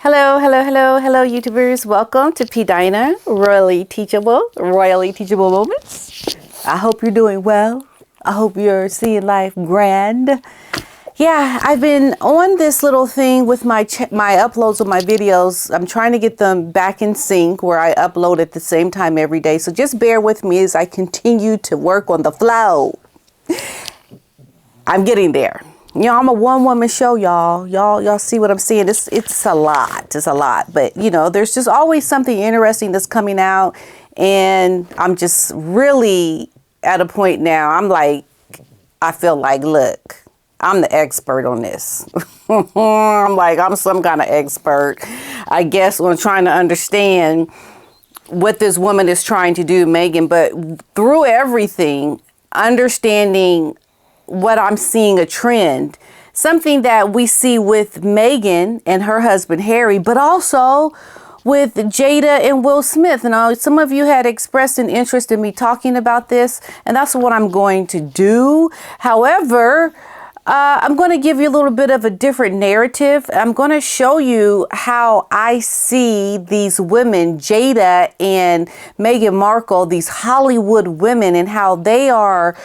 Hello, YouTubers. Welcome to PDINA, Royally Teachable Moments. I hope you're doing well. I hope you're seeing life grand. Yeah, I've been on this little thing with my uploads of my videos. I'm trying to get them back in sync where I upload at the same time every day. So just bear with me as I continue to work on the flow. I'm getting there. You know, I'm a one-woman show, y'all. Y'all see what I'm saying? It's a lot. It's a lot. But, you know, there's just always something interesting that's coming out. And I'm just really at a point now. I feel like, look, I'm the expert on this. I'm some kind of expert, I guess, on trying to understand what this woman is trying to do, Meghan. But through everything, understanding what I'm seeing a trend, something that we see with Meghan and her husband Harry, but also with Jada and Will Smith. And some of you had expressed an interest in me talking about this, and that's what I'm going to do. However, I'm going to give you a little bit of a different narrative. I'm going to show you how I see these women, Jada and Meghan Markle, these Hollywood women, and how they are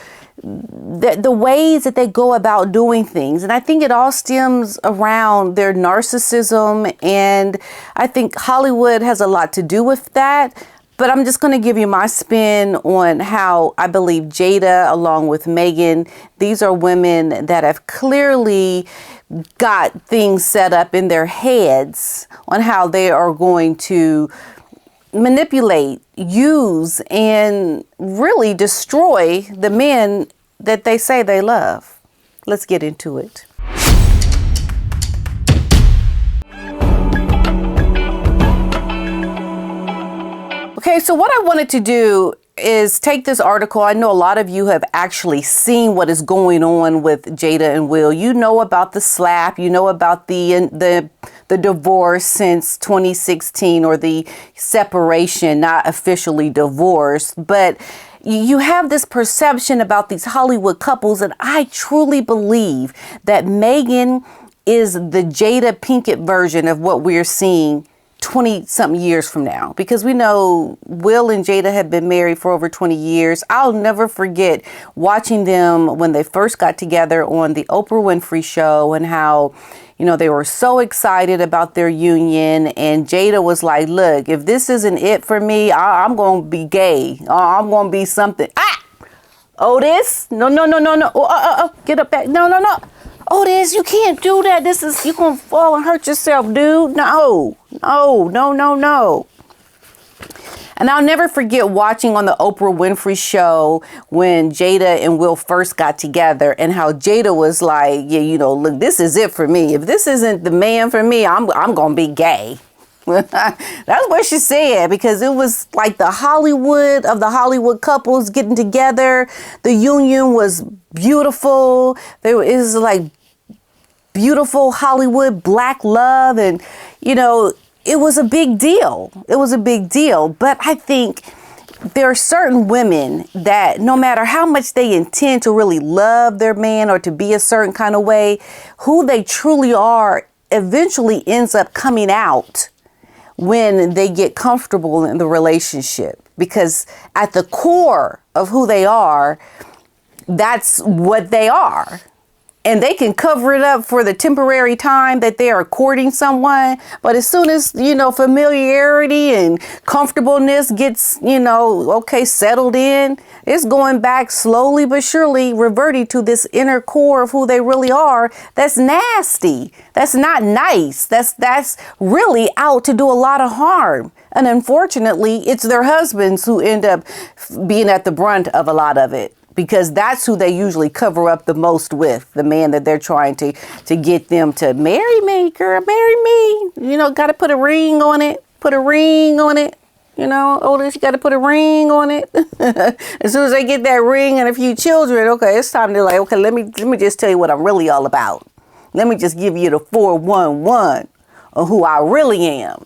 the ways that they go about doing things. And I think it all stems around their narcissism. And I think Hollywood has a lot to do with that. But I'm just going to give you my spin on how I believe Jada, along with Meghan, these are women that have clearly got things set up in their heads on how they are going to manipulate, use, and really destroy the men that they say they love. Let's get into it. Okay, so what I wanted to do is take this article. I know a lot of you have actually seen what is going on with Jada and Will. You know about the slap, you know about the divorce since 2016, or the separation, not officially divorced, but you have this perception about these Hollywood couples, and I truly believe that Meghan is the Jada Pinkett version of what we're seeing 20-something years from now, because we know Will and Jada have been married for over 20 years. I'll never forget watching them when they first got together on the Oprah Winfrey Show, and how, you know, they were so excited about their union. And Jada was like, look, if this isn't it for me, I'm going to be gay. I'm going to be something. Otis, no. Get up back. No. Otis, you can't do that. You're going to fall and hurt yourself, dude. No. And I'll never forget watching on the Oprah Winfrey Show when Jada and Will first got together, and how Jada was like, yeah, you know, look, this is it for me. If this isn't the man for me, I'm going to be gay. That's what she said, because it was like the Hollywood of the Hollywood couples getting together. The union was beautiful. It was like beautiful Hollywood black love, and, you know, it was a big deal. But I think there are certain women that no matter how much they intend to really love their man or to be a certain kind of way, who they truly are eventually ends up coming out when they get comfortable in the relationship. Because at the core of who they are, that's what they are. And they can cover it up for the temporary time that they are courting someone. But as soon as, you know, familiarity and comfortableness gets, you know, settled in, it's going back slowly but surely, reverting to this inner core of who they really are. That's nasty. That's not nice. That's really out to do a lot of harm. And unfortunately, it's their husbands who end up being at the brunt of a lot of it, because that's who they usually cover up the most with, the man that they're trying to get them to marry me, girl, marry me. You know, got to put a ring on it. You know, Otis, you got to put a ring on it. As soon as they get that ring and a few children, okay, it's time to let me just tell you what I'm really all about. Let me just give you the 411 of who I really am.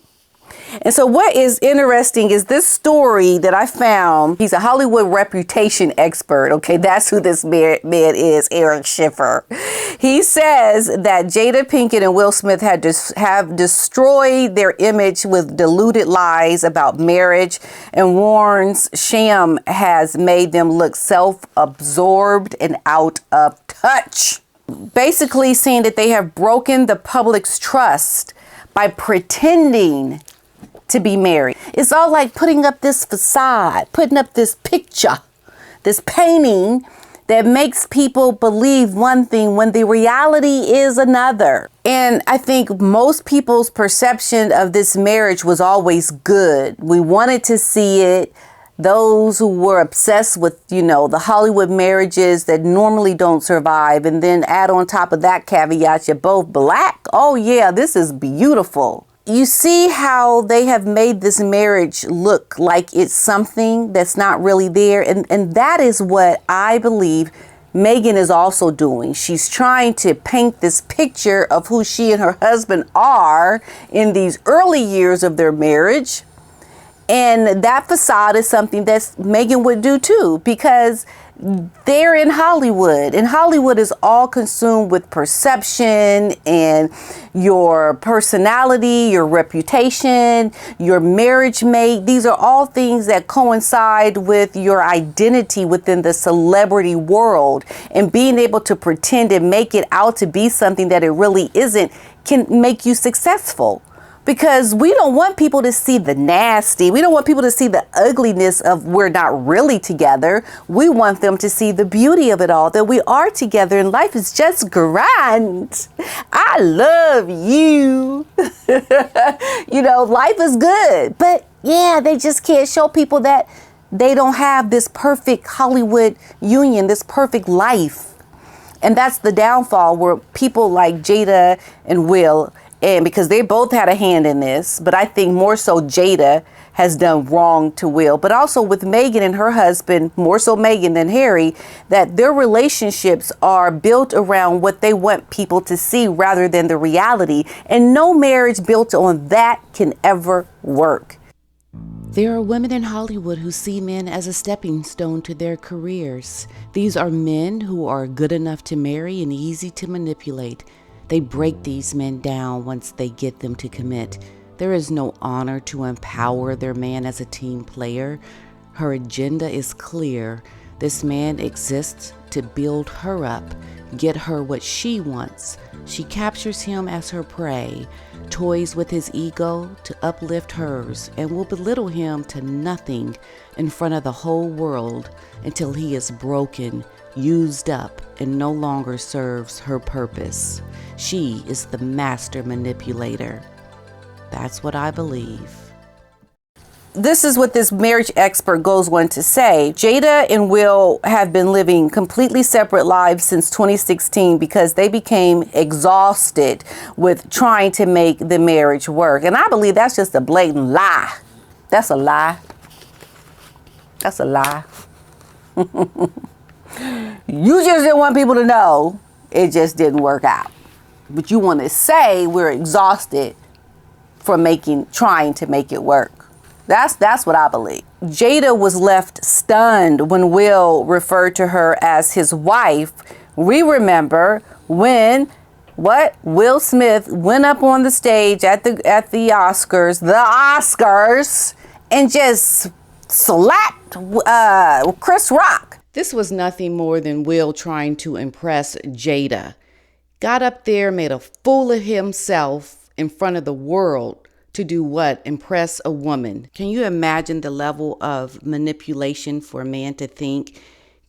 And so what is interesting is this story that I found. He's a Hollywood reputation expert. Okay, that's who this man is, Eric Schiffer. He says that Jada Pinkett and Will Smith have destroyed their image with diluted lies about marriage, and warns sham has made them look self-absorbed and out of touch. Basically saying that they have broken the public's trust by pretending to be married. It's all like putting up this facade, putting up this picture, this painting that makes people believe one thing when the reality is another. And I think most people's perception of this marriage was always good. We wanted to see it. Those who were obsessed with, the Hollywood marriages that normally don't survive, and then add on top of that caveat, you're both black. Oh yeah, this is beautiful. You see how they have made this marriage look like it's something that's not really there. And that is what I believe Meghan is also doing. She's trying to paint this picture of who she and her husband are in these early years of their marriage. And that facade is something that Meghan would do too, because they're in Hollywood, and Hollywood is all consumed with perception and your personality, your reputation, your marriage mate. These are all things that coincide with your identity within the celebrity world, and being able to pretend and make it out to be something that it really isn't can make you successful. Because we don't want people to see the nasty. We don't want people to see the ugliness of we're not really together. We want them to see the beauty of it all, that we are together and life is just grand. I love you. Life is good. But yeah, they just can't show people that they don't have this perfect Hollywood union, this perfect life. And that's the downfall, where people like Jada and Will, and because they both had a hand in this, but I think more so Jada has done wrong to Will, but also with Meghan and her husband, more so Meghan than Harry, that their relationships are built around what they want people to see rather than the reality. And no marriage built on that can ever work. There are women in Hollywood who see men as a stepping stone to their careers. These are men who are good enough to marry and easy to manipulate. They break these men down once they get them to commit. There is no honor to empower their man as a team player. Her agenda is clear. This man exists to build her up, get her what she wants. She captures him as her prey, toys with his ego to uplift hers, and will belittle him to nothing in front of the whole world until he is broken, used up, and no longer serves her purpose. She is the master manipulator. That's what I believe. This is what this marriage expert goes on to say. Jada and Will have been living completely separate lives since 2016 because they became exhausted with trying to make the marriage work. And I believe that's just a blatant lie. That's a lie. That's a lie. You just didn't want people to know it just didn't work out. But you want to say we're exhausted from trying to make it work. That's what I believe. Jada was left stunned when Will referred to her as his wife. We remember when Will Smith went up on the stage at the Oscars, and just slapped Chris Rock. This was nothing more than Will trying to impress Jada. Got up there, made a fool of himself in front of the world to do what? Impress a woman. Can you imagine the level of manipulation for a man to think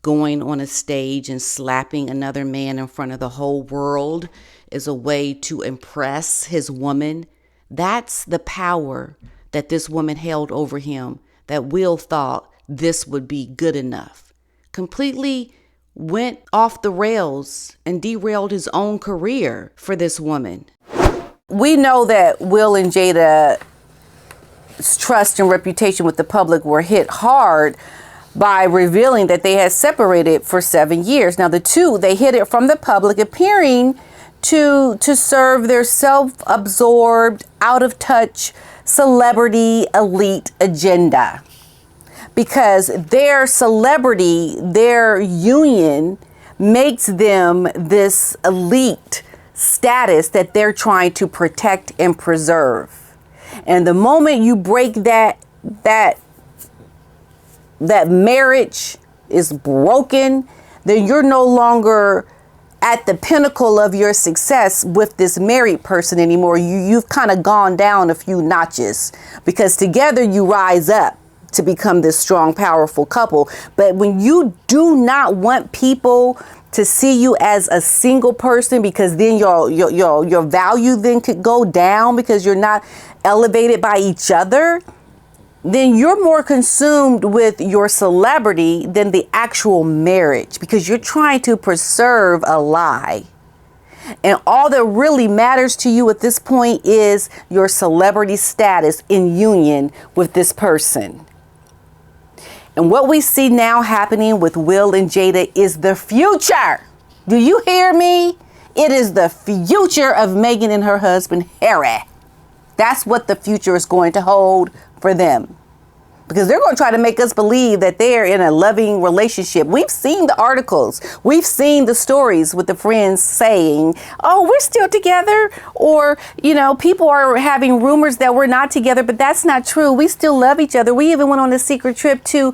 going on a stage and slapping another man in front of the whole world is a way to impress his woman? That's the power that this woman held over him, that Will thought this would be good enough. Completely went off the rails and derailed his own career for this woman. We know that Will and Jada's trust and reputation with the public were hit hard by revealing that they had separated for 7 years. Now, the two, they hid it from the public, appearing to serve their self-absorbed, out-of-touch celebrity elite agenda. Because their celebrity, their union makes them this elite status that they're trying to protect and preserve. And the moment you break that marriage is broken, then you're no longer at the pinnacle of your success with this married person anymore. You've kind of gone down a few notches, because together you rise up to become this strong, powerful couple. But when you do not want people to see you as a single person, because then your value then could go down because you're not elevated by each other, then you're more consumed with your celebrity than the actual marriage, because you're trying to preserve a lie. And all that really matters to you at this point is your celebrity status in union with this person. And what we see now happening with Will and Jada is the future. Do you hear me? It is the future of Meghan and her husband, Harry. That's what the future is going to hold for them. Because they're going to try to make us believe that they're in a loving relationship. We've seen the articles. We've seen the stories with the friends saying, oh, we're still together. Or, people are having rumors that we're not together, but that's not true. We still love each other. We even went on a secret trip to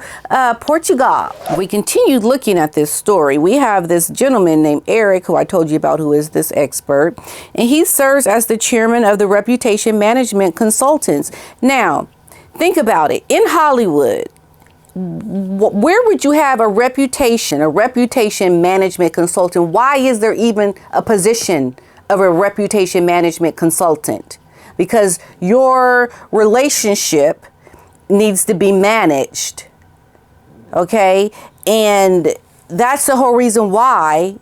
Portugal. We continued looking at this story. We have this gentleman named Eric, who I told you about, who is this expert. And he serves as the chairman of the Reputation Management Consultants. Now, think about it. In Hollywood, where would you have a reputation management consultant? Why is there even a position of a reputation management consultant? Because your relationship needs to be managed. Okay? And that's the whole reason why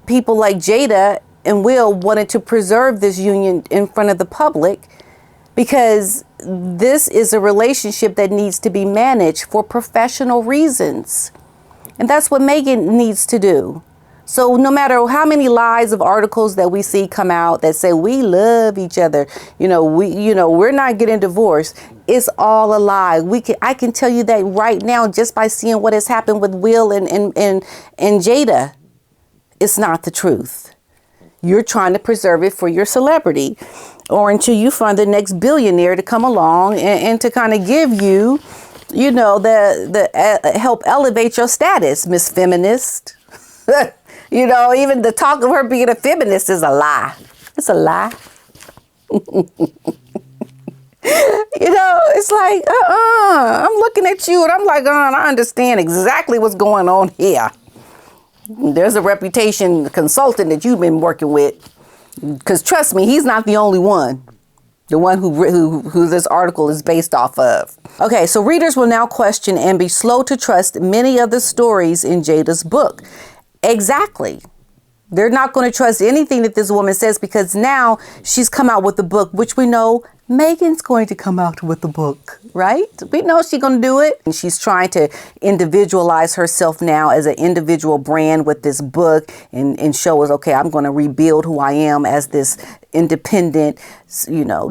people like Jada and Will wanted to preserve this union in front of the public, because this is a relationship that needs to be managed for professional reasons. And that's what Meghan needs to do. So no matter how many lies of articles that we see come out that say we love each other, we're not getting divorced, it's all a lie. I can tell you that right now just by seeing what has happened with Will and Jada. It's not the truth. You're trying to preserve it for your celebrity, or until you find the next billionaire to come along and to kind of give you, the help elevate your status, Miss Feminist. Even the talk of her being a feminist is a lie. It's a lie. It's like, I'm looking at you and I'm like, I understand exactly what's going on here. There's a reputation consultant that you've been working with. Because trust me, he's not the only one. The one who this article is based off of. Okay, so readers will now question and be slow to trust many of the stories in Jada's book. Exactly. They're not going to trust anything that this woman says, because now she's come out with the book, which we know Meghan's going to come out with the book, right? We know she's going to do it. And she's trying to individualize herself now as an individual brand with this book and show us, okay, I'm going to rebuild who I am as this independent,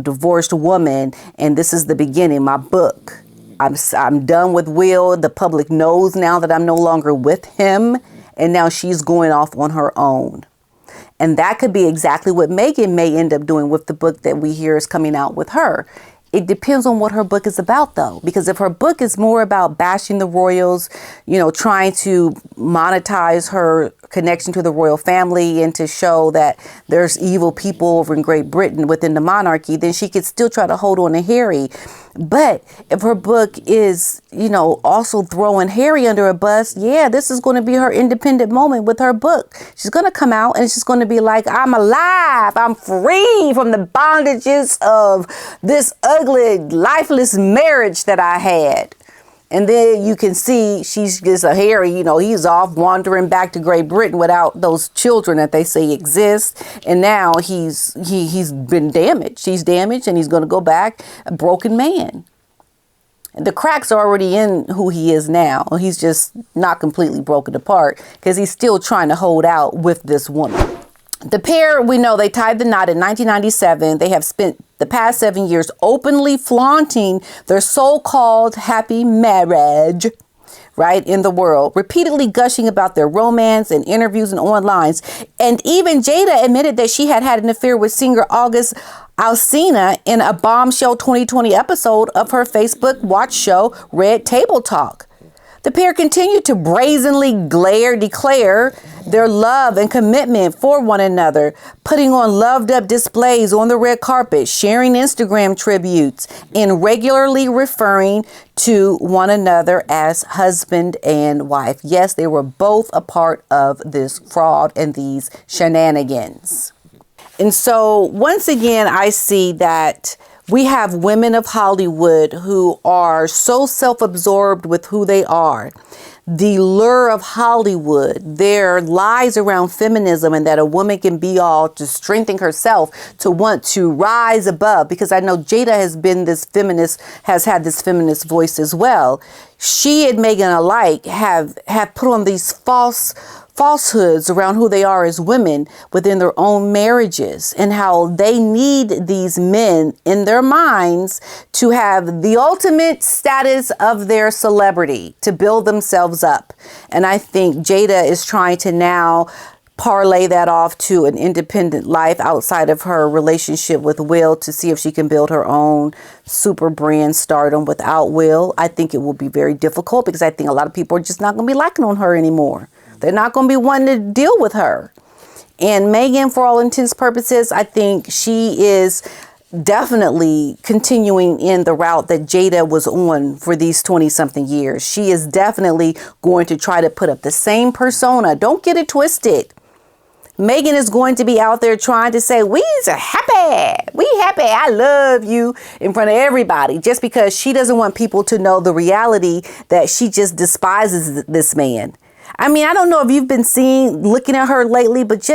divorced woman. And this is the beginning, my book. I'm done with Will. The public knows now that I'm no longer with him. And now she's going off on her own. And that could be exactly what Meghan may end up doing with the book that we hear is coming out with her. It depends on what her book is about, though, because if her book is more about bashing the royals, trying to monetize her connection to the royal family and to show that there's evil people over in Great Britain within the monarchy, then she could still try to hold on to Harry. But if her book is, also throwing Harry under a bus, this is going to be her independent moment with her book. She's going to come out and she's going to be like, I'm alive. I'm free from the bondages of this ugly, lifeless marriage that I had. And then you can see she's just a Harry, he's off wandering back to Great Britain without those children that they say exist. And now he's been damaged. He's damaged and he's going to go back a broken man. The cracks are already in who he is now. He's just not completely broken apart because he's still trying to hold out with this woman. The pair, we know they tied the knot in 1997. They have spent the past 7 years openly flaunting their so-called happy marriage, right, in the world, repeatedly gushing about their romance in interviews and online. And even Jada admitted that she had an affair with singer August Alsina in a bombshell 2020 episode of her Facebook watch show, Red Table Talk. The pair continued to brazenly declare their love and commitment for one another, putting on loved up displays on the red carpet, sharing Instagram tributes, and regularly referring to one another as husband and wife. Yes, they were both a part of this fraud and these shenanigans. And so once again, I see that we have women of Hollywood who are so self-absorbed with who they are. The lure of Hollywood, their lies around feminism and that a woman can be all to strengthen herself, to want to rise above. Because I know Jada has had this feminist voice as well. She and Meghan alike have put on these falsehoods around who they are as women within their own marriages, and how they need these men in their minds to have the ultimate status of their celebrity to build themselves up. And I think Jada is trying to now parlay that off to an independent life outside of her relationship with Will, to see if she can build her own super brand stardom without Will. I think it will be very difficult, because I think a lot of people are just not going to be liking on her anymore. They're not going to be wanting to deal with her. And Meghan, for all intents and purposes, I think she is definitely continuing in the route that Jada was on for these 20-something years. She is definitely going to try to put up the same persona. Don't get it twisted. Meghan is going to be out there trying to say, we happy, I love you, in front of everybody, just because she doesn't want people to know the reality that she just despises this man. I mean, I don't know if you've been looking at her lately, but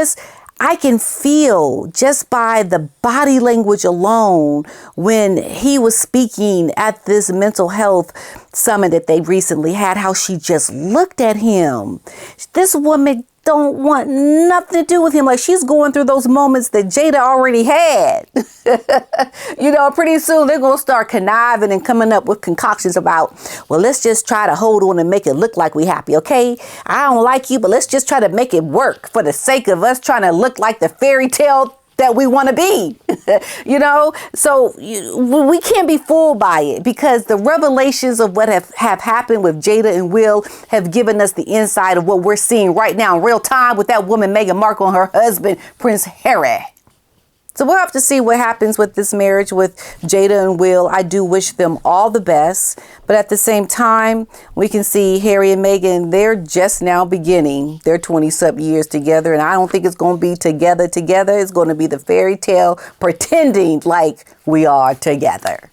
I can feel just by the body language alone when he was speaking at this mental health summit that they recently had, how she just looked at him. This woman don't want nothing to do with him. Like, she's going through those moments that Jada already had. Pretty soon they're going to start conniving and coming up with concoctions about, well, let's just try to hold on and make it look like we happy, okay? I don't like you, but let's just try to make it work for the sake of us trying to look like the fairy tale that we want to be, So we can't be fooled by it, because the revelations of what have happened with Jada and Will have given us the insight of what we're seeing right now in real time with that woman, Meghan Markle, and her husband, Prince Harry. So we'll have to see what happens with this marriage with Jada and Will. I do wish them all the best. But at the same time, we can see Harry and Meghan, they're just now beginning their 20-something years together. And I don't think it's going to be together. It's going to be the fairy tale pretending like we are together.